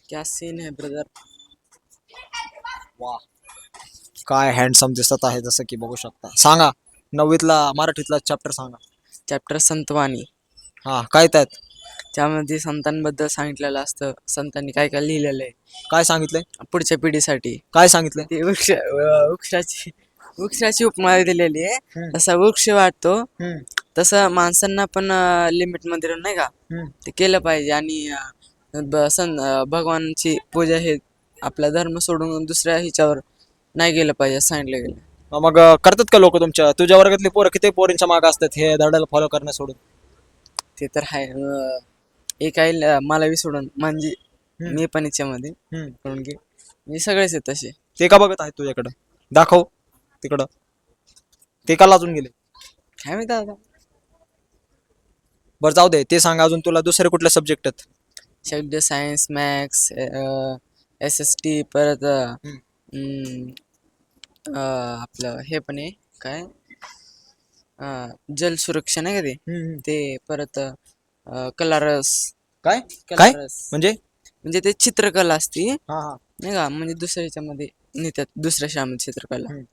क्या सीन है ब्रदर. वा, काय हँडसम दिसत आहे जसं की बघू शकता. सांगा नववीतला मराठीतला चॅप्टर सांगा. चॅप्टर संतवाणी. हा, काय त्यात त्यामध्ये संतांबद्दल सांगितलेलं असतं. संतांनी काय काय लिहिलेलं आहे काय सांगितलंय? पुढच्या पिढीसाठी. काय सांगितलंय? ते वृक्षाची उपमा दिलेली आहे. हम्म. तसा वृक्ष वाटतो हम्म, तसं माणसांना पण लिमिट मध्ये राहून नाही का हम्म. ते केलं पाहिजे. आणि भगवानची पूजा हे आपला धर्म सोडून दुसऱ्या ह्याच्यावर नाही गेलं पाहिजे असं सांगितलं गेलं. मग करतात का लोक तुझ्या वर्गातली पोरं किती पोरींच्या मागे असतात हे धड्याला फॉलो करण्या सोडून? ते तर आहे. एक आहे मला बी सोडून म्हणजे हम्म. मी पण याच्यामध्ये हम्म. करून घे मी सगळेच आहेत तसे. ते का बघत आहेत तुझ्याकडं? दाखव तिकडं. ते का लाजून गेले? काय माहिती आता. बरं जाऊ दे, ते सांग अजून तुला दुसरे कुठले सब्जेक्ट आहेत? शब्द सायन्स मॅथ्स SST परत आपलं हे पण आहे काय जल सुरक्षा नाही का ते परत कलरस. काय काय कलरस म्हणजे? म्हणजे ते चित्रकला असती हा हा. नाही का म्हणजे दुसऱ्या ह्याच्यामध्ये नेतात दुसऱ्या शाळेमध्ये चित्रकला. हम्म.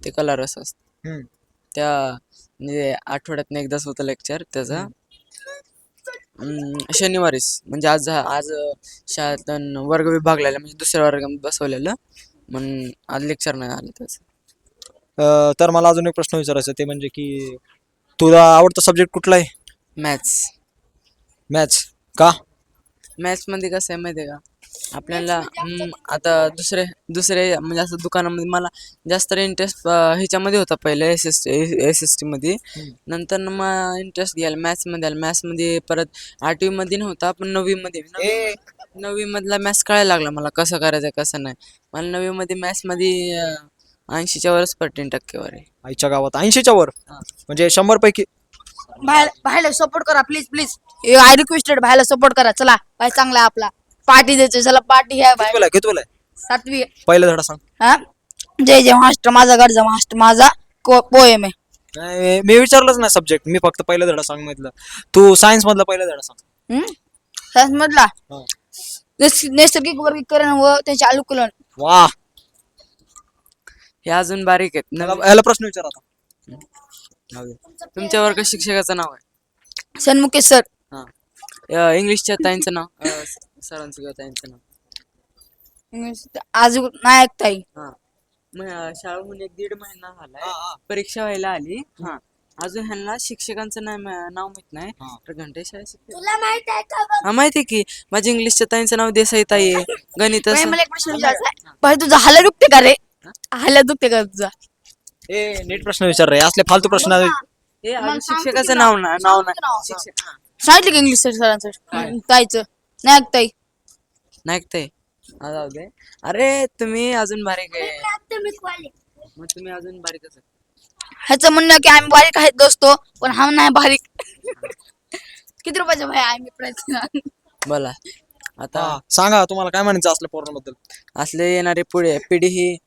ते कलरस असत हम्म. त्या म्हणजे आठवड्यातनं एकदाच होतं लेक्चर त्याचा. शनिवारीच म्हणजे आज शाळेतून वर्ग विभागलेला म्हणजे दुसऱ्या वर्गामध्ये बसवलेलं म्हणून आज लेक्चर नाही आलं त्याचं. तर मला अजून एक प्रश्न विचारायचा ते म्हणजे की तुला आवडता सब्जेक्ट कुठला आहे? मॅथ्स. मॅथ्स का? मॅथ्समध्ये कसं आहे माहिती आहे का आपल्याला आता दुसरे म्हणजे असं दुकानामध्ये मला जास्त इंटरेस्ट ह्याच्यामध्ये होता पहिले SST मध्ये. नंतर मग इंटरेस्ट घ्यायला मॅथ्समध्ये आला. मॅथ्समध्ये परत 8वी मध्ये नव्हता पण 9वी मध्ये मधला मॅथ्स कळायला लागला मला कसं करायचं कसं नाही. मला 9वी मध्ये मॅथ्समध्ये 80च्या वरच 10% आहे. आईच्या गावात 80च्या वर हा. म्हणजे 100 पैकी? भाईला सपोर्ट करा प्लीज प्लीज. आय रिक्वेस्टेड भाईला सपोर्ट करा. चला भाई चांगला आहे आपला. पार्टी द्यायची. चला पार्टी घ्या भाई. कितवीला आहे? 7वी. पहिला धडा सांग. हा, जय जय महाराष्ट्र माझा गडजा महाराष्ट्र माझा पोएम आहे. नाही, मी विचारलंच नाही सब्जेक्ट. मी फक्त पहिला धडा सांग म्हटलं. तू सायन्स मधला पहिला धडा सांग. सायन्स मधला हा. नैसर्गिक वर्गीकरण व त्याचे अनुकूलन. वा, हे अजून बारीक आहेत. याला प्रश्न विचार आता. तुमच्या वर्ग शिक्षकाचं नाव आहे? सन्मुखेश सर. इंग्लिशच्या ताईंचं नाव सरांचं किंवा ताईंचं नाव? आज नायक ताई. मग शाळेहून 1-1.5 महिना झालाय परीक्षा व्हायला आली. अजून ह्यांना शिक्षकांचं नाव माहित नाही. तर घंटे शाळेत तुला माहित आहे का? हा माहिती की माझ्या इंग्लिशच्या ताईंचं नाव देसाई ताई आहे. गणित मला एक प्रश्न विचारायचा आहे. भाई तुझा हाल्या दुखते का रे? हाल्या दुखते का तुझा? ए नीट प्रश्न विचार रे, असले फालतू प्रश्न शिक्षकाचं नाव नाही शिक्षक सांगितलं की इंग्लिश सरांचं ताईचं नायक ताई. नाही ताई जाऊ दे. अरे तुम्ही अजून बारीक आहे. मग तुम्ही अजून बारीकच आहे. ह्याचं म्हणणं की आम्ही बारीक आहेत दोस्तो पण हा नाही बारीक. किती रुपयाचा भाई आम्ही प्रयत्न. बोला आता. सांगा तुम्हाला काय म्हणायचं असल्या पोरांबद्दल? असले येणारी पुढे पिढी ही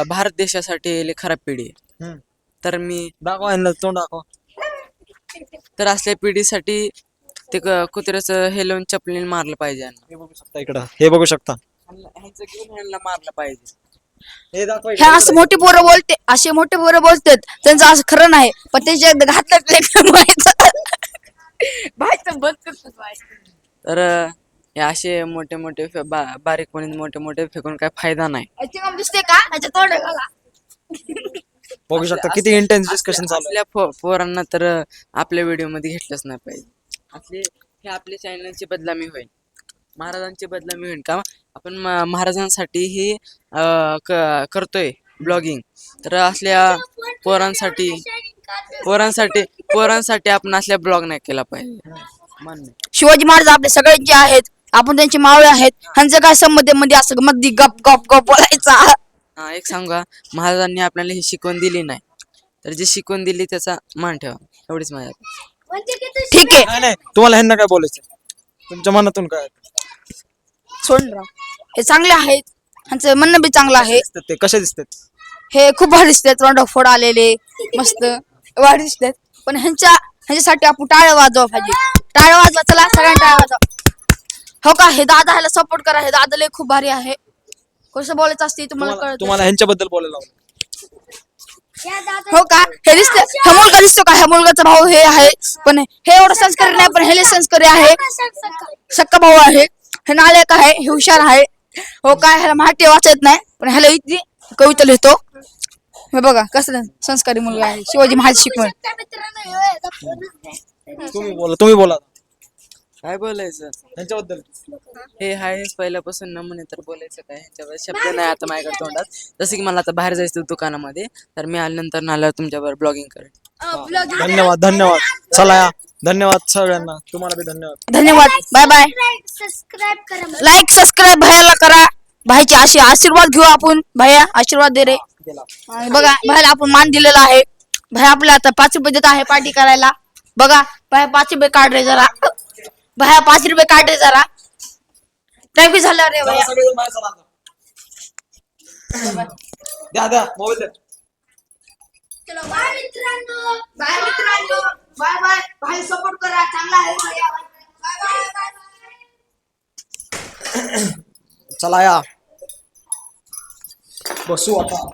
भारत देशासाठी खराब पिढी आहे. तर मी दाखवा तोंड दाखवा. तर असल्या पिढीसाठी ते कुत्र्याचं हे लावून चपलीने मारलं पाहिजे. हे बघू शकता इकडं, हे बघू शकता. ह्यांचं घेऊन ह्यांना मारलं पाहिजे. हे दाखवा हे असं मोठे पोरं बोलते असे मोठे पोरं बोलतात त्यांचं असं खरं नाही पण त्यांच्या एकदा घातलं बंद करतात बाय. तर हे असे मोठे मोठे बारीक कोणी मोठे मोठे फेकून काय फायदा नाही. दिसते का याच्या तोंड घाला. बघू शकता किती इंटेन्स डिस्कशन चालू आहे. आपल्या पोरांना तर आपल्या व्हिडिओ मध्ये घेतलंच नाही पाहिजे. हे आपल्या चॅनलची बदनामी होईल. महाराजांची बदनामी होईल का आपण महाराजांसाठी ही करतोय ब्लॉगिंग. तर असल्या पोरांसाठी आपण असल्या ब्लॉग नाही केला पाहिजे. शिवाजी महाराज आपले सगळ्यांचे आहेत आपण त्यांचे मावळे आहेत. ह्यांचं काय संबंध मध्ये असं मधी गप गप गप बोलायचा. एक सांगा महाराजांनी आपल्याला ही शिकवण दिली नाही तर जी शिकवण दिली त्याचा मान ठेवा एवढीच माझ्या. ठीक आहे नाही तुम्हाला ह्यांना काय बोलायचं तुमच्या मनातून काय? सोड राव. हे चांगले आहेत ह्यांचं म्हणणं बी चांगलं आहे. ते कसे दिसतात? हे खूप भारी दिसतात. तोंड फोड आलेले मस्त भारी दिसतात. पण ह्यांच्यासाठी आपण टाळ्या वाजवा पाहिजे. टाळ्या वाजवा चला सगळ्यांना टाळ्या वाजवा. हो का, हे दादा ह्याला सपोर्ट करा, हे दादा लय खूप भारी आहे. कसं बोलायचं असते तुम्हाला कळत. तुम्हाला ह्यांच्याबद्दल बोलायला लावलं. हो का, हे दिसतं, हा मुलगा दिसतो का, ह्या मुलगाचा भाऊ हे आहे, पण हे एवढं संस्कारी नाही, पण हे संस्कारी आहे. सक्का भाऊ आहे, हे नालायक आहे, हे हुशार आहे. हो का, ह्याला मराठी वाचत नाही, पण ह्याला इतकी कविता लिहितो. हे बघा कसं संस्कारी मुलगा आहे, शिवाजी महाराज शिकवण. तुम्ही बोला काय बोलायचं ह्यांच्याबद्दल. हे आहेच पहिल्यापासून नमुने, तर बोलायचं काय ह्याच्यावर शब्द नाही आता माझ्याकडे तोंडात. जसं की मला आता बाहेर जायचं दुकानामध्ये, तर मी आल्यानंतर नाल्यावर तुमच्यावर ब्लॉगिंग करेन. धन्यवाद धन्यवाद. चला या, धन्यवाद सगळ्यांना, तुम्हाला बी धन्यवाद. धन्यवाद, बाय बाय. सबस्क्राईब करा. लाईक सबस्क्राईब भैयाला करा. भाईचे आशीर्वाद घेऊ आपण. भैया आशीर्वाद दे रे. आणि बघा भाईला आपण मान दिलेला आहे. भाई आपल्याला आता 5 रुपये देत आहे पार्टी करायला. बघा भाई 5 रुपये काढ रे जरा. भाया 5 रुपये काढ रे जरा. टाइम झाला रे भैया. द्या द्या मोबाईल द्या. चलो बाय मित्रांनो. बाय मित्रांनो. Bye bye. भाई सपोर्ट करा, चांगला आहे भैया. Bye bye. चला या, बसू आता.